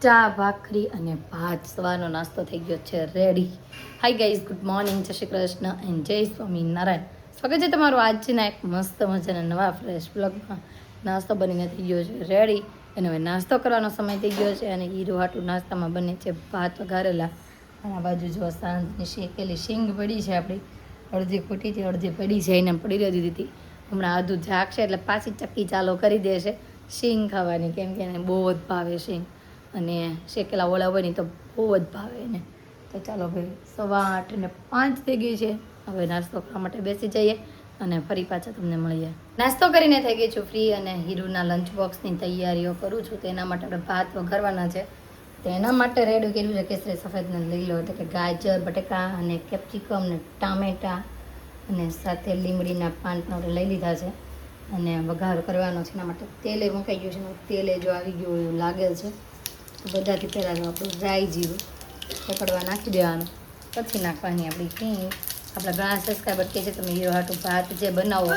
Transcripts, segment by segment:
ચા ભાખરી અને ભાત સવારનો નાસ્તો થઈ ગયો છે ready. Hi guys, good morning, જય શ્રી કૃષ્ણ એન્ડ જય સ્વામિનારાયણ. સ્વાગત છે તમારું આજના એક મસ્ત મજાના નવા ફ્રેશ બ્લોગમાં. નાસ્તો બનીને થઈ ગયો છે રેડી અને હવે નાસ્તો કરવાનો સમય થઈ ગયો છે. અને હીરો હાટું નાસ્તામાં બને છે ભાત વઘારેલા. અને આ બાજુ જો સાંજની શેકેલી શીંગ પડી છે આપણી, અડધી ખોટી હતી અડધી પડી છે, એને પડી રહી દીધી હતી. હમણાં આધું જાગશે એટલે પાછી ચક્કી ચાલુ કરી દેશે શીંગ ખાવાની, કેમ કે એને બહુ જ ભાવે શીંગ. અને શેકેલા ઓળા હોય ને તો બહુ જ ભાવે એને. તો ચાલો ભાઈ, 8:05 થઈ ગઈ છે. હવે નાસ્તો કરવા માટે બેસી જઈએ અને ફરી પાછા તમને મળીએ. નાસ્તો કરીને થઈ ગઈ છું ફ્રી અને હીરુના લંચ બોક્સની તૈયારીઓ કરું છું. તો એના માટે આપણે ભાત વઘારવાના છે. તો એના માટે રેડી કર્યું છે કેસરી સફેદને લઈ લો, એટલે કે ગાજર, બટેકા અને કેપ્સિકમ ને ટામેટાં અને સાથે લીમડીના પાન પણ આપણે લઈ લીધા છે. અને વઘાર કરવાનો છે. એના માટે તેલે મુકાઈ ગયું છે. તેલે જો આવી ગયું એવું લાગે છે. બધાથી પહેલાં આપણું રાઈ જીરું પકડવા નાખી દેવાનું, પછી નાખવાની આપણી હિંગ. આપણા ઘણા સબસ્ક્રાઈબર કહે છે તમે હીરો હાટું ભાત જે બનાવો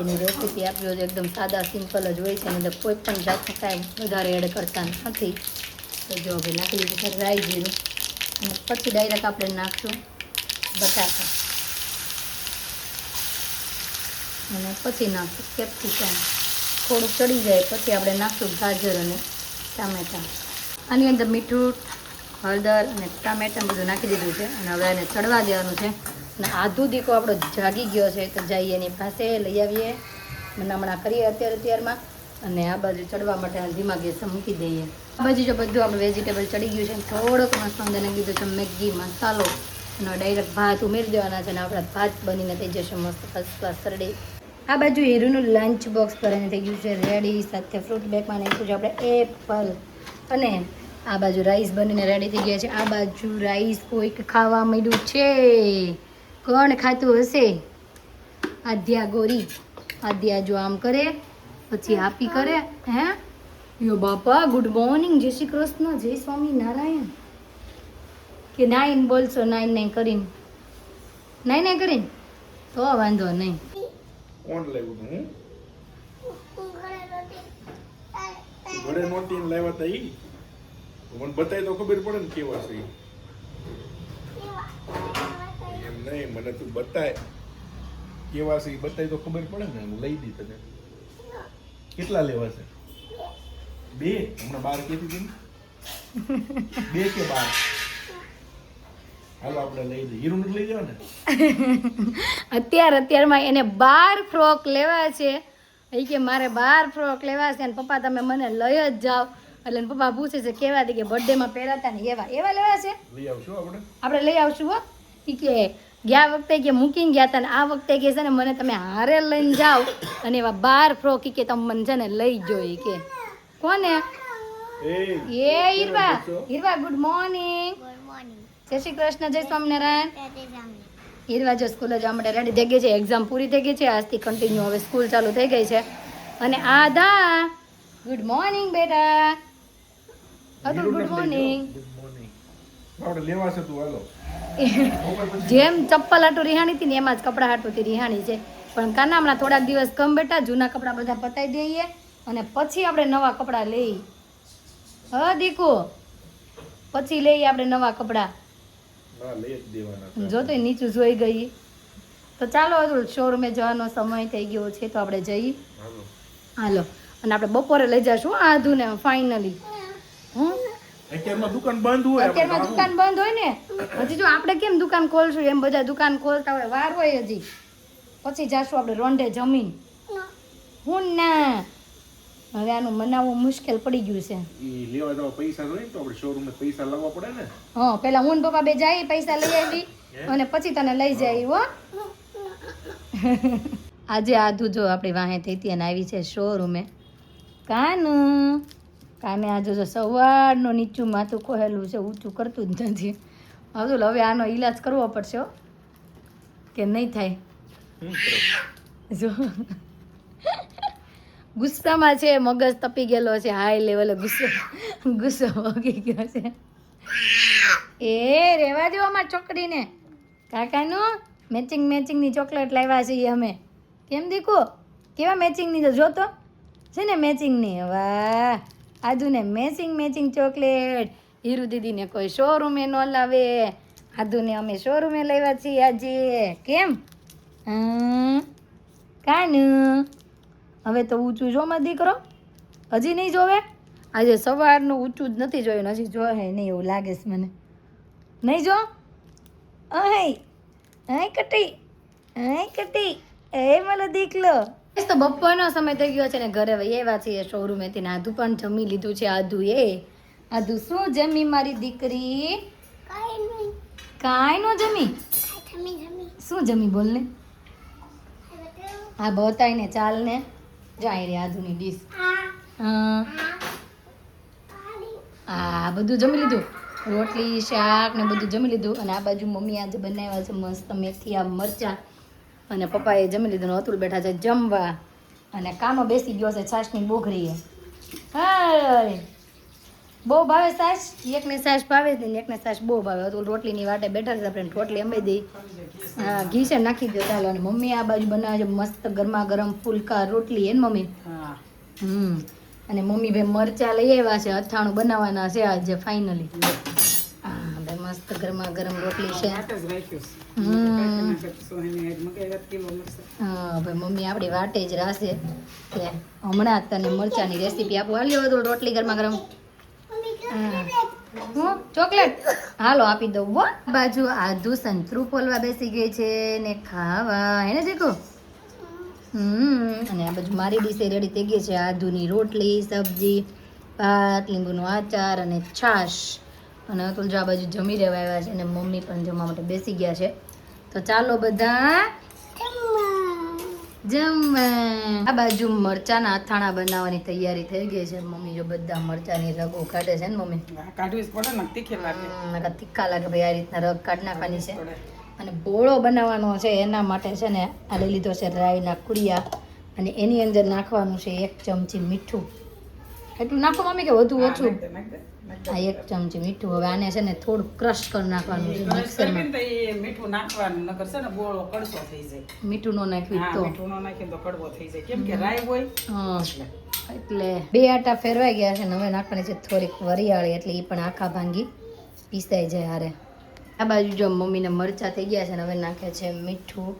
એની રેસીપી આપજો, એકદમ સાદા સિમ્પલ જ હોય છે, એટલે કોઈ પણ જાતનું કાંઈ વધારે એડ કરતા નથી. તો જો હવે નાખી દીધું છે રાઈ જીરું અને પછી ડાયરેક્ટ આપણે નાખશું બટાકા અને પછી નાખશું કેપ્સિકમ. થોડુંક ચડી જાય પછી આપણે નાખશું ગાજર અને ટામેટાં. આની અંદર મીઠું, હળદર અને ટામેટાં બધું નાખી દીધું છે અને હવે એને ચડવા દેવાનું છે. અને આધુ દીકો આપણો જાગી ગયો છે તો જઈએ એની પાસે લઈ આવીએ, મનામણા કરીએ અત્યારમાં. અને આ બાજુ ચડવા માટે ધીમા ગેસ મૂકી દઈએ. આ બાજુ જો બધું આપણે વેજીટેબલ ચડી ગયું છે, થોડોક મસ્ત અંદર નાખી દીધો છે મેગી મસાલો અને ડાયરેક્ટ ભાત ઉમેરી દેવાના છે અને આપણા ભાત બનીને થઈ જશે મસ્ત ફર્સ્ટ ક્લાસ રેડી. આ બાજુ હીરુનું લંચ બોક્સ ભરીને થઈ ગયું છે રેડી. સાથે ફ્રૂટ બેગમાં નાખ્યું છે આપણે એપલ. અને આ બાજુ રાઈસ બનીને રેડી થઈ ગયા છે. આ બાજુ રાઈસ કોઈક ખાવા માંડ્યું છે. કોણ ખાતું હશે? આધ્યા ગોરી. આધ્યા જો આમ કરે પછી આપી કરે. હે યો બાપા, ગુડ મોર્નિંગ, જય શ્રી કૃષ્ણ, જય સ્વામિનારાયણ. કે નાઈન બોલશો? નાઈન કરીને નાઈન કરીને તો વાંધો નહીં. કોણ લાવ્યું તું? ઘરે નોટી લાવ્યા હતા ઈ મને બતાય તો ખબર પડે ને કેવા છે એમ નહીં, મને તું બતાય કેવા છે બતાય તો ખબર પડે ને. હું લઈ દી તને. કેટલા લેવા છે? 2? હમણાં 12 કીધી હતી ને? 2 કે 12? હાલો આપણે લઈ દઈએ. હીરો નથી લઈ જવા ને? અત્યારમાં એને 12 ફ્રોક લેવા છે. એ કે મારે 12 ફ્રોક લેવા છે અને પપ્પા તમે મને લઈ જ જાઓ. એટલે પપ્પા પૂછે છે કેવા કે બર્થડેમાં પહેરાતા ને એવા લેવા છે. લઈ આવશું આપણે લઈ આવશું હો. એ કે ગયા વખતે કે મૂકીને ગયા હતા ને આ વખતે કે છે ને મને તમે હારે લઈને જાઓ અને એવા 12 ફ્રોક કે તમે મને છે ને લઈ જો. એ કે કોને? એ હીરવા ગુડ મોર્નિંગ. જય શ્રી કૃષ્ણ, જય સ્વામિનારાયણ. હીરવા જો સ્કૂલે જવા માટે રેડી થઈ ગઈ છે. એક્ઝામ પૂરી થઈ ગઈ છે, આજથી કન્ટિન્યુ હવે સ્કૂલ ચાલુ થઈ ગઈ છે. અને આધા ગુડ મોર્નિંગ બેટા. Good morning. આપણે લેવા છે તું હાલો. જેમ ચપ્પલ હાટું રિહાણી હતી ને એમાં જ કપડા હાટુંથી રિહાણી છે. પણ કાના હમણાં થોડાક દિવસ કમ બેટા, જૂના કપડા બધા પતાવી દઈએ અને પછી આપણે નવા કપડાં લઈ. દીકુ પછી લઈએ આપણે નવા કપડાં. જો તો નીચું જોઈ ગઈ. તો ચાલો શોરૂમે જવાનો સમય થઈ ગયો છે તો આપણે જઈએ. હાલો. અને આપણે બપોરે લઈ જશું આધુને ફાઇનલી. અત્યારમાં દુકાન બંધ હોય ને. હજી જો આપણે કેમ દુકાન ખોલશું એમ બધા દુકાન ખોલતા હોય, વાર હોય હજી. પછી જાશું આપણે રોંઢે જમીન. હું ના હવે આનું મનાવવું મુશ્કેલ પડી ગયું છે. લેવા જવા પૈસા જોઈએ તો આપણે શોરૂમે પૈસા લાવવા પડે ને. હા, પેલા હું ને પપ્પા બે જાય પૈસા લઈ આવી અને પછી તને લઈ જાય. હો આજે આધુ જો આપણી વાહે થઈ હતી અને આવી છે શોરૂમે. કાને આજે જો સવારનું નીચું માથું કોહેલું છે, ઊંચું કરતું જ નથી. હવે આનો ઈલાજ કરવો પડશે કે નહીં થાય. જો ગુસ્સામાં છે, મગજ તપી ગયેલો છે, હાઈ લેવલે ગુસ્સો વગી ગયો છે. એ રેવા દો અમાર છોકરીને. કાકાનું મેચિંગની ચોકલેટ લાવ્યા છીએ અમે. કેમ દીકુ? કેવા મેચિંગની? જોતો છે ને મેચિંગની. વાહ, આદુને મેચિંગ ચોકલેટ. હીરુ દીદીને કોઈ શોરૂમે ન લાવે, આદુને અમે શોરૂમે લાવ્યા છીએ આજે. કેમ કાનું હવે તો ઊંચું જો માં દીકરો, હજી નહીં જોવે. આજે સવારનું ઊંચું જ નથી જોયું, હજી જોવે નહીં એવું લાગે છે મને. નહીં જો અહીં કટી એ મારો દીકલો. તો બપોરનો સમય થઈ ગયો છે ને ઘરે એવા છીએ શોરૂમેથી ને આદુ પણ જમી લીધું છે. આદુ શું જમી મારી દીકરી? કાંઈ નો જમી. શું જમી બોલ ને? હા બતાય ને, ચાલ ને. જાય રે આદુની ડીશ. હા બધું જમી લીધું, રોટલી શાક ને બધું જમી લીધું. અને આ બાજુ મમ્મી આજે બનાવ્યા છે મસ્ત મેથીયા મરચાં, અને પપ્પાએ જમી લીધું ને અતુલ બેઠા છે જમવા. અને કામો બેસી ગયો છે છાશની બોઘરીએ. હાય બહુ ભાવે છાશ, એકને છાશ ભાવે જ નહીં, એકને છાશ બહુ ભાવે. અતુલ રોટલીની વાટે બેઠા છે, આપણે રોટલી અંબાઈ દઈ. હા ઘી છે નાખી દો ચાલો. અને મમ્મી આ બાજુ બનાવે છે મસ્ત ગરમા ગરમ ફુલકા રોટલી. એને મમ્મી અને મમ્મી ભાઈ મરચા લઈ આવ્યા છે, અથાણું બનાવવાના છે આજે ફાઇનલી. હા ભાઈ મસ્ત ગરમા ગરમ રોટલી છે. હા ભાઈ મમ્મી આપણી વાટે જ રાશે કે હમણાં તને મરચાની રેસીપી આપું. હાલ્યો તો રોટલી ગરમા ગરમ. હું ચોકલેટ હાલો આપી દઉં. હો બાજુ આદુ સંતરું ફોલવા બેસી ગઈ છે ને ખાવા, એને દેખો. અને આ બાજુ મારી ડીશે રેડી થઈ ગઈ છે. આદુની રોટલી, સબ્જી, ભાત, લીંબુનો આચાર અને છાશ. અને અતુલ જો આ બાજુ જમી રહેવા આવ્યા છે અને મમ્મી પણ જમવા માટે બેસી ગયા છે. તો ચાલો બધા જમવા. આ બાજુ મરચાના અથાણા બનાવવાની તૈયારી થઈ ગઈ છે. મમ્મી જો બધા મરચાની રગો કાઢે છે ને મમ્મી. કાઢવી જ પડે ને, તીખી લાગે. તીખા લાગે ભાઈ, આ રીતના રગ કાઢી નાખવાની છે. અને બોળો બનાવવાનો છે એના માટે છે ને આ લઈ લીધો છે રાઈના કુડિયા, અને એની અંદર નાખવાનું છે 1 ચમચી મીઠું. એટલું નાખો મમ્મી કે વધુ ઓછું? આ 1 ચમચી મીઠું. હવે આને છે ને થોડું ક્રશ કરી નાખવાનું છે મિક્સરમાં. મીઠું નાખવાનું, નકર છે ને બોળો કડવો થઈ જાય. મીઠું નો નાખ્યું તો મીઠું નો નાખીએ તો કડવો થઈ જાય, કેમ કે રાઈ હોય. એટલે 2 આટા ફેરવાઈ ગયા છે ને હવે નાખવાની છે થોડીક વરિયાળી, એટલે એ પણ આખા ભાંગી પીસાઈ જાય હારે. આ બાજુ જો મમ્મીને મરચા થઈ ગયા છે ને હવે નાખે છે મીઠું,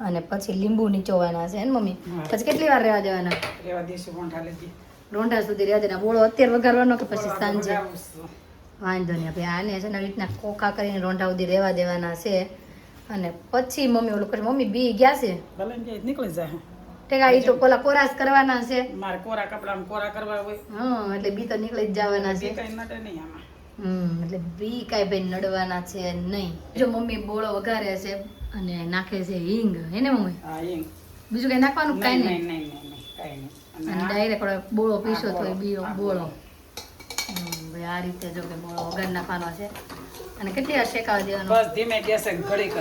અને પછી લીંબુ નીચોવાના છે ને મમ્મી. પછી કેટલી વાર રહેવા દેવાના? રહેવા દેશું રોંઢા લગી. રોંઢા સુધી રહેવા દેના. બોળો અત્યારે વઘારવાનો કે પછી સાંજે? વાંધો નહીં. આપણે આને છે ને રીતના કોકા કરીને રોંઢા સુધી રહેવા દેવાના છે. અને પછી મમ્મી ઓલું કરે. મમ્મી બી ગયા છે નીકળી જાય. ઠેકા એ તો કોલા કોરાસ કરવાના છે. મારે કોરા કપડામાં કોરા કરવા હોય. એટલે બી તો નીકળી જ જવાના છે. કઈ નડે નહીં આમાં. એટલે બી કાંઈ ભાઈ નડવાના છે નહીં. જો મમ્મી બોળો વઘારે છે અને નાખે છે હિંગ. હે ને મમ્મી? હા હિંગ. બીજું કઈ નાખવાનું? કાંઈ નહીં. નહીં કાંઈ નહીં. અને ડાયરેક્ટ બોળો પીસો તો બીજો બોળો. ભાઈ આ રીતે જો કે બોળો વઘાર નાખવાનો છે. અને કેટલી વાર શેકાવા દેવાનો? બસ ધીમે ગેસે ઘડીક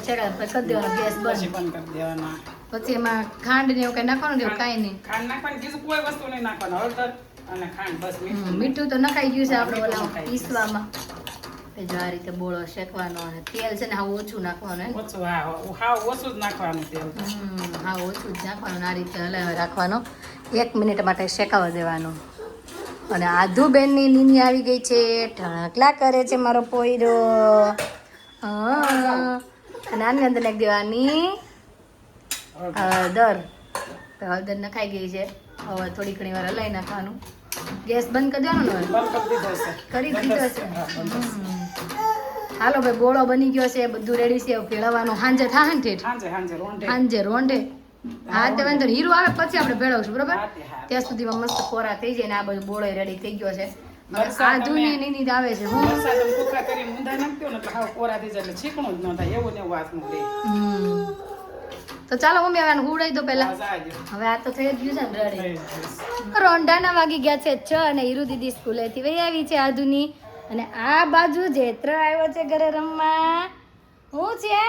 શેકાવા પછી કરી દેવાનો ગેસ બંધ. બંધ કરી દેવાના. પછી એમાં ખાંડ ને એવું કઈ નાખવાનું? દેવું કાંઈ નહીં. ખાંડ નાખવાની, બીજું કોઈ વસ્તુ નહીં નાખવાનું. હળદર અને ખાંડ બસ. મીઠું તો નખાઈ ગયું છે આપણે ઓલા પીસવામાં. જો આ રીતે બોળો શેકવાનો. અને તેલ છે ને હા ઓછું નાખવાનું. ઓછું, હા ઓછું જ નાખવાનું તેલ. હા ઓછું જ નાખવાનું. આ રીતે હલાવી રાખવાનો. 1 મિનિટ માટે શેકાવા દેવાનો. અને આધુબેનની નીની આવી ગઈ છે, ઢાંકલા કરે છે મારો પોયરો. અને આની અંદર નાખી દેવાની હળદર. હળદર નખાઈ ગઈ છે. હવે થોડી ઘણી વાર હલાવી નાખવાનું. ગેસ બંધ કરી દેવાનો ને? કરી દીધો છે. હાલો ભાઈ બોળો બની ગયો છે, બધું રેડી છે. ભેળવવાનું સાંજે થાય ને ઠેઠ સાંજે રોંઢે. હા તે વાંધો હીરો આવે પછી આપણે ભેળવશું બરોબર. ત્યાં સુધીમાં મસ્ત કોરા થઈ જાય ને આ બધું બોળો રેડી થઈ ગયો છે. આધુની નીની જ આવે છે. હું તો ચાલો મમ્મી હવે હુડાઈ દો પેલા. હવે આ તો થઈ જ ગયું છે ને રેડી. રોંઢાના વાગી ગયા છે 6 અને હીરુ દીદી સ્કૂલેથી વહી આવી છે આધુની. અને આ બાજુ જેત્ર આવ્યો છે ઘરે રમવા. શું છે?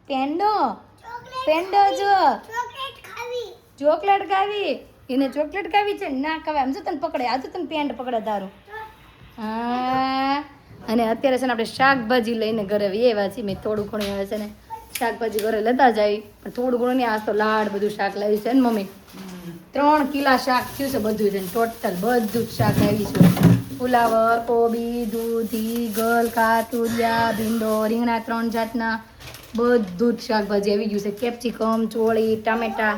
પેંડો જો ચોકલેટ ખાવી. એને ચોકલેટ ખાવી છે ના ખાવા. આમ જો તને પકડે. આ તો તને પેન્ટ પકડે તારું. હા અને અત્યારે છે ને આપણે શાકભાજી લઈને ઘરે આવ્યા છીએ. મેં થોડું ઘણું આવે છે ને શાકભાજી ઘરે લેતા જાય, પણ થોડું ઘણું નહીં. આજ તો લાડ બધું શાક લાવ્યું છે ને મમ્મી. 3 કિલા શાક થયું છે બધું છે ટોટલ બધું જ શાક આવી છે ફુલાવર કોબી દૂધી ગલ કાતુરિયા ભીંડો રીંગણા 3 જાતના બધું જ શાકભાજી આવી ગયું છે કેપ્સિકમ ચોળી ટામેટા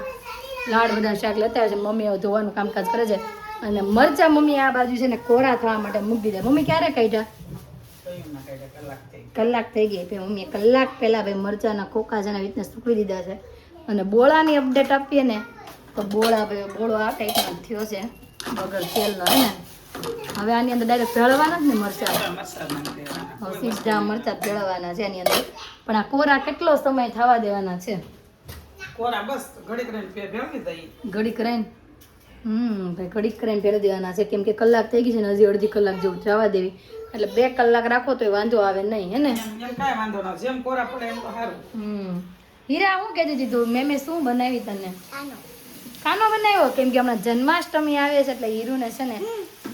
લાડ બધા શાક લેતા આવે છે મમ્મી હવે ધોવાનું કામકાજ કરે છે અને મરચા મમ્મી આ બાજુ છે ને કોરા થવા માટે મૂકી દીધા મમ્મી ક્યારે કાઢ્યા કયું ના કાઢે કલાક થઈ કલાક થઈ ગઈ પછી મમ્મીએ કલાક પહેલા ભાઈ મરચાના ખોખા છે ને આવી રીતના સૂકવી દીધા છે અને બોળાની અપડેટ આપીએ ને તો બોળો આ ટાઈપનો થયો છે વગર તેલનો હે ને હવે આની અંદર ડાયરેક્ટ ભેળવાના જ ને મરચાં મરચાં નાખી દેવાના. હવે સીધા મરચાં ભેળવાના છે એની અંદર પણ આ કોરા કેટલો સમય થવા દેવાના છે કોરા બસ ઘડીક રહીને ભેળવી દઈએ. ઘડીક રહીને ભાઈ ઘડીક કરીને ભેળી દેવાના છે કેમ કે કલાક થઈ ગઈ છે ને હજી અડધી કલાક જેવું જવા દેવી એટલે 2 કલાક રાખો તો વાંધો આવે નહીં હે ને એમ કાંઈ વાંધો ના જેમ કોરા પડે એમ તો સારું. હીરા હું કહેતી દીધું મેં શું બનાવી તને કાનો બનાવ્યો કેમ કે હમણાં જન્માષ્ટમી આવે છે એટલે હીરુને છે ને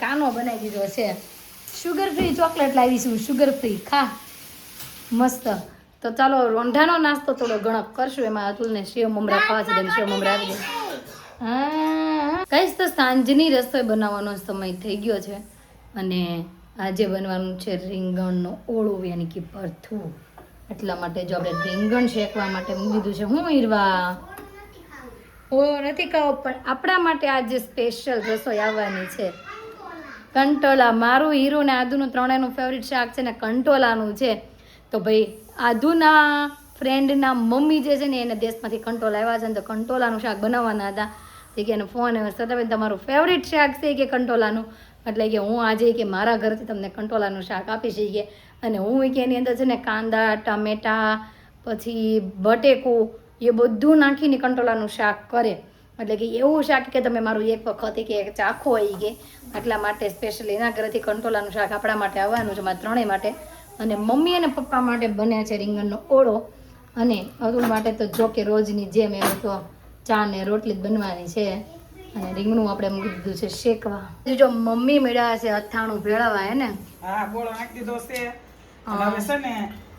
કાનો બનાવી દીધો છે શુગર ફ્રી ચોકલેટ લાવીશું શુગર ફ્રી ખા મસ્ત તો ચાલો રોંઢાનો નાસ્તો થોડો ઘણો કરશું એમાં અતુલને સેવ મમરા ખાવા છે સેવ મમરા આપી દે હા કઈશ તો સાંજની રસોઈ બનાવવાનો સમય થઈ ગયો છે અને આજે બનવાનું છે રીંગણનો ઓળો યાની કે ભરથું એટલા માટે જો આપણે રીંગણ શેકવા માટે મૂકી દીધું છે હું હીરવા ઓળો નથી ખાવો પણ આપણા માટે આજે સ્પેશિયલ રસોઈ આવવાની છે કંટોલા મારું હીરો ને આદુનું ત્રણેયનું ફેવરિટ શાક છે ને કંટોલાનું છે તો ભાઈ આદુના ફ્રેન્ડના મમ્મી જે છે ને એને દેશમાંથી કંટોલા આવ્યા છે ને તો કંટોલાનું શાક બનાવવાના હતા તે કે એને ફોન આવ્યો સતાબેન તમારું ફેવરિટ શાક છે કે કંટોલાનું એટલે કે હું આજે કે મારા ઘરથી તમને કંટોલાનું શાક આપી શકીએ અને હું કે એની અંદર છે ને કાંદા ટામેટા પછી બટેકું એ બધું નાખીને કંટોલાનું શાક કરે એટલે કે એવું શાક કે તમે મારું એક વખત કે ચાખો આવી કે એટલા માટે સ્પેશિયલી એના ઘરેથી કંટોલાનું શાક આપણા માટે આવવાનું છે મારા ત્રણેય માટે અને મમ્મી અને પપ્પા માટે બન્યા છે રીંગણનો ઓળો અને અતુલ માટે તો જો કે રોજની જેમ એમ તો ચા ને રોટલી જ બનવાની છે અને રીંગણું આપણે મૂકી દીધું છે શેકવા જો મમ્મી મેળવ્યા છે અથાણું ભેળવા હે ને હા બોલો નાખી દીધો છે અને હવે છે ને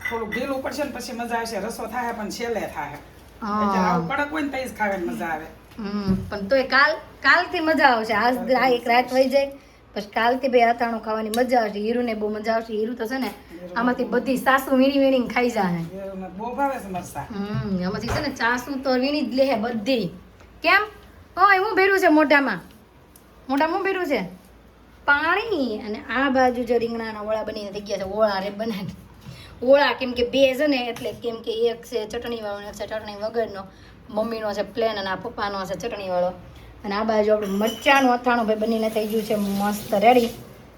થોડું ઢીલું પડશે ને પછી મજા આવશે રસો થાય પણ છેલ્લે થાય એટલે આવું કડક હોય ને તો જ ખાવાની મજા આવે પણ તોય કાલથી મજા આવશે આજ એક રાત વહી જાય પછી કાલથી ભાઈ અથાણું ખાવાની મજા આવશે હીરુને બહુ મજા આવશે હીરુ તો છે ને આમાંથી બધી સાસુ વીણી વીણી ખાઈ જાય મને બહુ ભાવે છે મરસા આમાંથી છે ને સાસુ તો વીણી જ લે બધી કેમ ઓય હું ભેરું છે મોઢામાં ભેરું છે પાણી અને આ બાજુ જો રીંગણાના ઓળા બનીને થઈ ગયા છે ઓળા રે બનાવી ઓળા કેમ કે 2 છે ને એટલે કેમ કે એક છે ચટણી વાળો એક છે ચટણી વગરનો મમ્મીનો છે પ્લેન અને આ પપ્પાનો છે ચટણી વાળો અને આ બાજુ આપણું મરચાનું અથાણું ભાઈ બનીને થઈ ગયું છે મસ્ત રેડી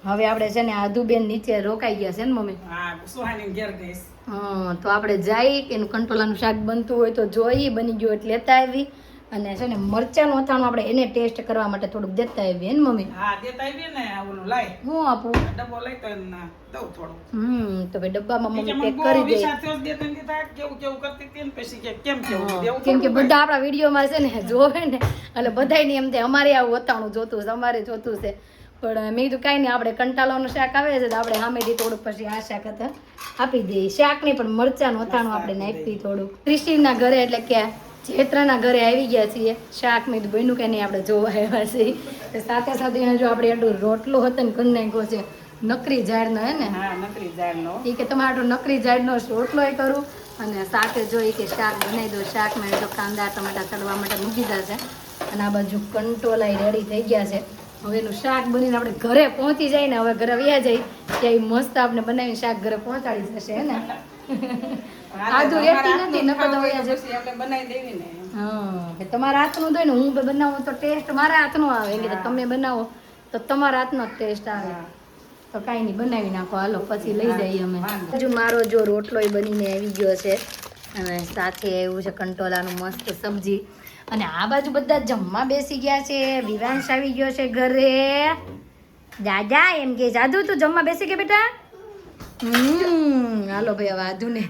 હવે આપણે છે ને આદુબેન નીચે રોકાઈ ગયા છે ને મમ્મી હા સુહાની ઘેર ગઈશ તો આપણે જઈ કે એનું કંટોલાનું શાક બનતું હોય તો જોઈ બની ગયું એટલે લેતા આવી અને છે ને મરચાનું અથાણું આપણે એને ટેસ્ટ કરવા માટે થોડુંક દેતા આવીએ ને મમ્મી હા દેતા આવી ને ઓલું લાય હું આપું ડબ્બો લઈ તો એને દઉં થોડું તો ભાઈ ડબ્બામાં મમ્મી મને પેક બહુ કરી દે વિચાર થયો જ દેતા ને દેતા કેવું કેવું કરતી હતી ને પછી કે કેમ કેવું દેવું કેમ કે બધા આપણા વિડીયોમાં છે ને જોવે ને એટલે બધાયને એમ થાય અમારે આવું અથાણું જોતું છે અમારે જોતું છે પણ મેં કીધું કાંઈ નહીં આપણે કંટાળાનું શાક આવે છે તો આપણે સામેથી થોડુંક પછી આ શાક હતા આપી દઈએ શાક નહીં પણ મરચાનું અથાણું આપણે નાખી થોડુંક ક્રિસ્ટીના ઘરે એટલે કે ચેત્રાના ઘરે આવી ગયા છીએ શાક મેં બન્યું કે નહીં આપણે જોવા આવ્યા છીએ સાથે સાથે એને જો આપણે એટલું રોટલો હતો ને કરી નાખ્યો છે નકરી ઝાડનો હે ને હા નકરી જાળનો એ કે તમારો નકરી ઝાડનો રોટલો કરું અને સાથે જોઈ કે શાક બનાવી દો શાકમાં તો કાંદા ટમાટા ચડવા માટે મૂકી દીધા છે અને આ બાજુ કંટોલાઈ રેડી થઈ ગયા છે હવે એનું શાક બનીને આપણે ઘરે પહોંચી જાય ને હવે ઘરે વ્યા જાય ત્યાં મસ્ત આપણે બનાવીને શાક ઘરે પહોંચાડી જશે હે ને આદુ રેતી નથી નકર તો વ્યા જશે આપણે બનાવી દેવી ને કે તમારા હાથનું દોય ને હું બનાવું તો ટેસ્ટ મારા હાથનો આવે એમ કે તમે બનાવો તો તમારા હાથનો જ ટેસ્ટ આવે તો કાંઈ નહીં બનાવી નાખો હાલો પછી લઈ જઈએ અમે હજુ મારો જો રોટલો બનીને આવી ગયો છે અને સાથે આવ્યું છે કંટોલાનું મસ્ત સબ્જી અને આ બાજુ બધા જમવા બેસી ગયા છે વિવાંશ આવી ગયો છે ઘરે દાદા એમ કે જાદુ તું જમવા બેસી ગયા બેટા હાલો ભાઈ હવે આધુને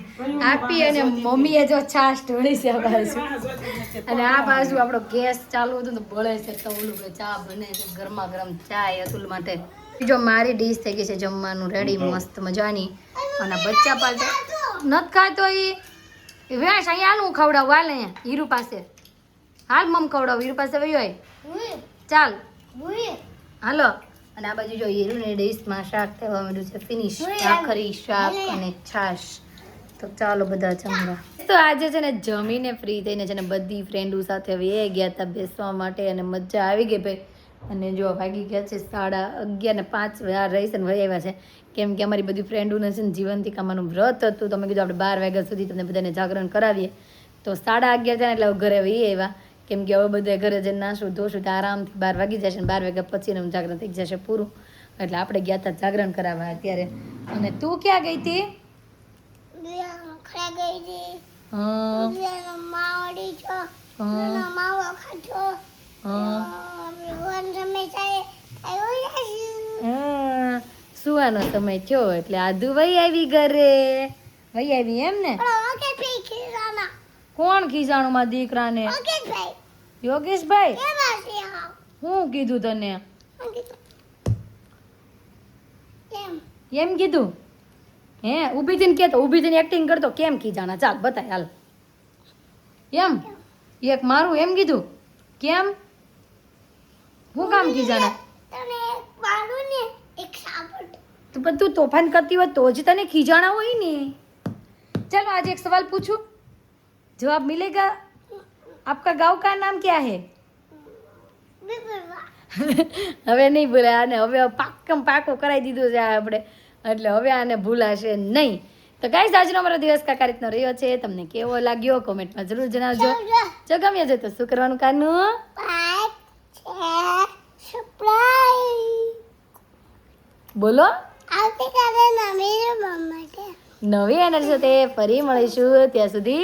આપી અને મમ્મીએ જો છાશ ઢોળી છે આ બાજુ અને આ બાજુ આપણો ગેસ ચાલુ હતો ને બળે છે તો ઓલું કે ચા બને છે ગરમા ગરમ ચા અતુલ માટે જો મારી ડીશ થઈ ગઈ છે જમવાનું રેડી મસ્ત મજાની અને બચ્ચા પાલટે નથી ખાતો એ વેશ અહીંયા હાલ હું ખવડાવું હાલ અહીંયા હીરુ પાસે હાલ મમ ખવડાવું હીરુ પાસે વહી હોય ચાલ હાલો. અને આ બાજુ જો હીરુને ડીશમાં શાક થવા માંડ્યું છે ફિનિશ, ભાખરી શાક અને છાશ. તો ચાલો બધા જમવા. તો આજે છે ને જમીને ફ્રી થઈને છે ને બધી ફ્રેન્ડો સાથે વે ગયા હતા બેસવા માટે અને મજા આવી ગઈ ભાઈ. અને જો વાગી ગયા છે 11:30 ને 5 વાર રહીશ ને વહી આવ્યા છે, કેમ કે અમારી બધી ફ્રેન્ડોને છે ને જીવંતિકામાનું વ્રત હતું. તો મેં કીધું આપણે 12 વાગ્યા સુધી તમને બધાને જાગરણ કરાવીએ. તો 11:30 છે ને એટલે હવે ઘરે વહી આવ્યા, કેમ કે હવે બધા ઘરે જઈને નાશું ધોશું તો આરામથી 12 વાગી જશે ને 12 વાગ્યા પછી એનું જાગરણ થઈ જશે પૂરું. એટલે આપણે ગયા હતા જાગરણ કરાવવા અત્યારે. અને તું ક્યાં ગઈ હતી? સુવાનો સમય થયો એટલે આધુ વહી આવી ઘરે. વહી આવી એમ ને? કોણ ખીજાણું માં દીકરાને? યોગેશભાઈ. હું કીધું તને? એમ કીધું હે? ઊભી થઈને કેતો, ઊભી થઈને એક્ટિંગ કરતો કેમ ખીજાણા? ચાલ બતાય હાલ. એમ એક મારું એમ કીધું કેમ? હું કામ ખીજાણા? તો પણ તું તોફાન કરતી હોય તો જ તને ખીજાણા હોય ને. चलो आज एक सवाल पूछूं, जवाब मिलेगा? आपका गांव का नाम क्या है? હવે નહીં ભૂલાય આને. હવે પાકો કરાવી દીધું છે આપણે, એટલે હવે આને ભૂલાશે નહીં. તો ગાઈસ આજનો અમારો દિવસ કાકા રીતનો રહ્યો છે. તમને કેવો લાગ્યો કોમેન્ટમાં જરૂર જણાવજો. જો ગમ્યો છે તો શું કરવાનું કાનું? બોલો. નવી એનર્જી સાથે ફરી મળીશું, ત્યાં સુધી